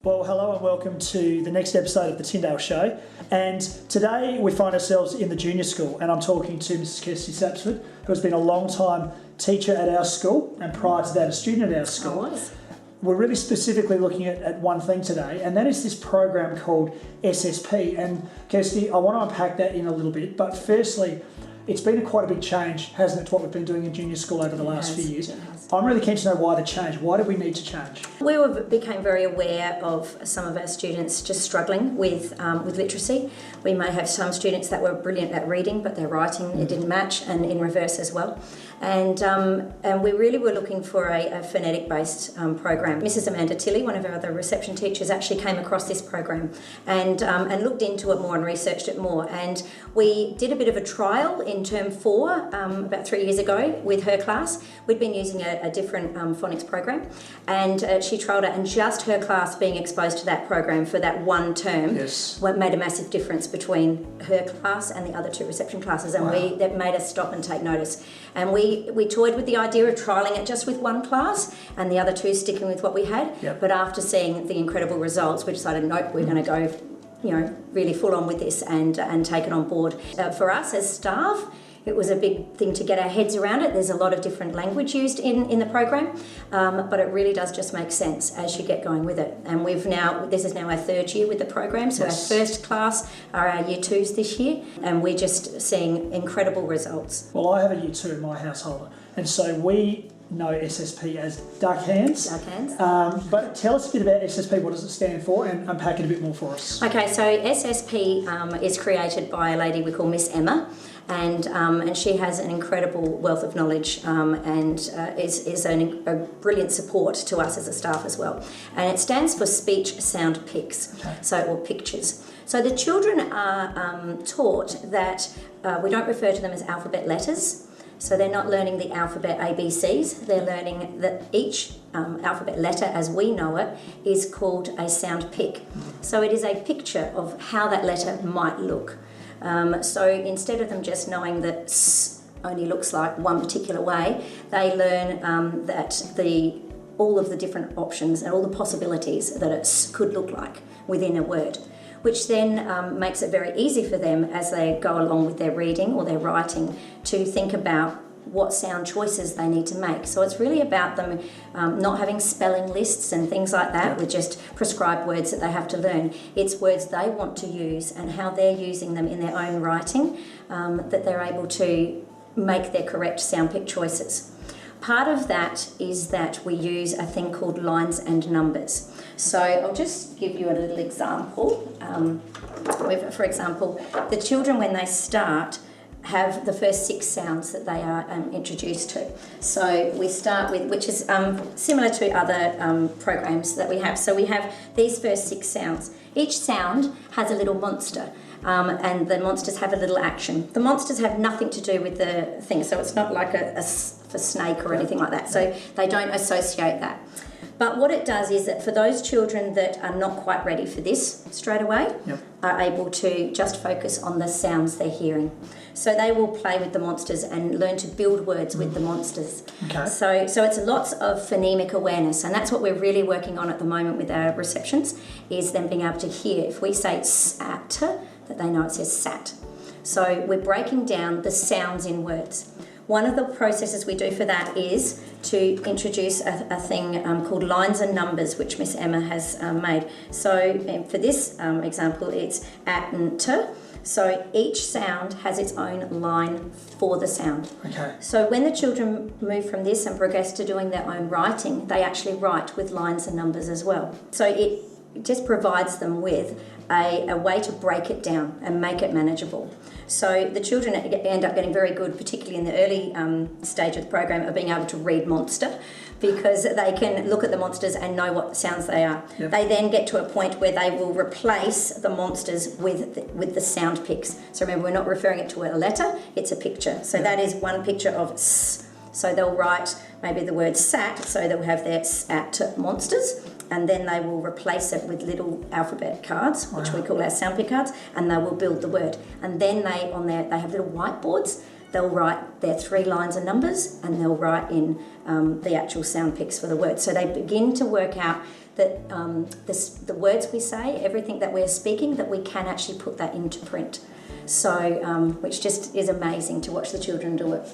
Well, hello and welcome to the next episode of the Tyndale Show. And today we find ourselves in the junior school, and I'm talking to Mrs. Kirsty Sapsford, who has been a long time teacher at our school, and prior to that a student at our school. We're really specifically looking at one thing today, and that is this program called SSP. And Kirsty, I want to unpack that in a little bit, but firstly, it's been quite a big change, hasn't it, to what we've been doing in junior school over the last few years. I'm really keen to know why the change. Why do we need to change? We became very aware of some of our students just struggling with literacy. We may have some students that were brilliant at reading, but their writing it didn't match, and in reverse as well. And we really were looking for a phonetic-based program. Mrs. Amanda Tilley, one of our other reception teachers, actually came across this program and looked into it more and researched it more. And we did a bit of a trial in Term 4 about 3 years ago with her class. We'd been using a different phonics program, and she trialled it, and just her class being exposed to that program for that one term made a massive difference between her class and the other two reception classes, and that made us stop and take notice. And we toyed with the idea of trialling it just with one class and the other two sticking with what we had. But after seeing the incredible results, we decided, nope, we're going to go really full on with this and take it on board. For us as staff, it was a big thing to get our heads around it. There's a lot of different language used in the program, but it really does just make sense as you get going with it. And this is now our third year with the program, so our first class are our Year 2s this year, and we're just seeing incredible results. Well, I have a Year 2 in my household, and so we know SSP as duck hands. Duck hands. But tell us a bit about SSP. What does it stand for? And unpack it a bit more for us. Okay, so SSP is created by a lady we call Miss Emma, and she has an incredible wealth of knowledge and is a brilliant support to us as a staff as well. And it stands for Speech Sound Pics, or pictures. So the children are taught that we don't refer to them as alphabet letters. So they're not learning the alphabet ABCs, they're learning that each alphabet letter as we know it is called a sound pic. So it is a picture of how that letter might look. So instead of them just knowing that S only looks like one particular way, they learn that all of the different options and all the possibilities that it could look like within a word, which then makes it very easy for them as they go along with their reading or their writing to think about what sound choices they need to make. So it's really about them not having spelling lists and things like that with just prescribed words that they have to learn. It's words they want to use and how they're using them in their own writing that they're able to make their correct sound pick choices. Part of that is that we use a thing called lines and numbers. So I'll just give you a little example. For example, the children when they start have the first 6 sounds that they are introduced to. So we start with, which is similar to other programs that we have. So we have these first 6 sounds. Each sound has a little monster. And the monsters have a little action. The monsters have nothing to do with the thing, so it's not like a snake or anything like that, so they don't associate that. But what it does is that for those children that are not quite ready for this straight away, are able to just focus on the sounds they're hearing. So they will play with the monsters and learn to build words with the monsters. So it's lots of phonemic awareness, and that's what we're really working on at the moment with our receptions, is them being able to hear. If we say sat, that they know it says sat. So we're breaking down the sounds in words. One of the processes we do for that is to introduce a thing called lines and numbers, which Miss Emma has made. So for this example, it's at and t. So each sound has its own line for the sound. So when the children move from this and progress to doing their own writing, they actually write with lines and numbers as well. So it just provides them with a way to break it down and make it manageable. So the children end up getting very good, particularly in the early stage of the program, of being able to read monster, because they can look at the monsters and know what sounds they are. They then get to a point where they will replace the monsters with the sound pics. So remember, we're not referring it to a letter, it's a picture. So that is one picture of S. So they'll write maybe the word sat, so they'll have their sat monsters, and then they will replace it with little alphabet cards, which we call our sound pick cards, and they will build the word. And then they have little whiteboards. They'll write their 3 lines of numbers, and they'll write in the actual sound picks for the word. So they begin to work out that the words we say, everything that we're speaking, that we can actually put that into print. So, which just is amazing to watch the children do it.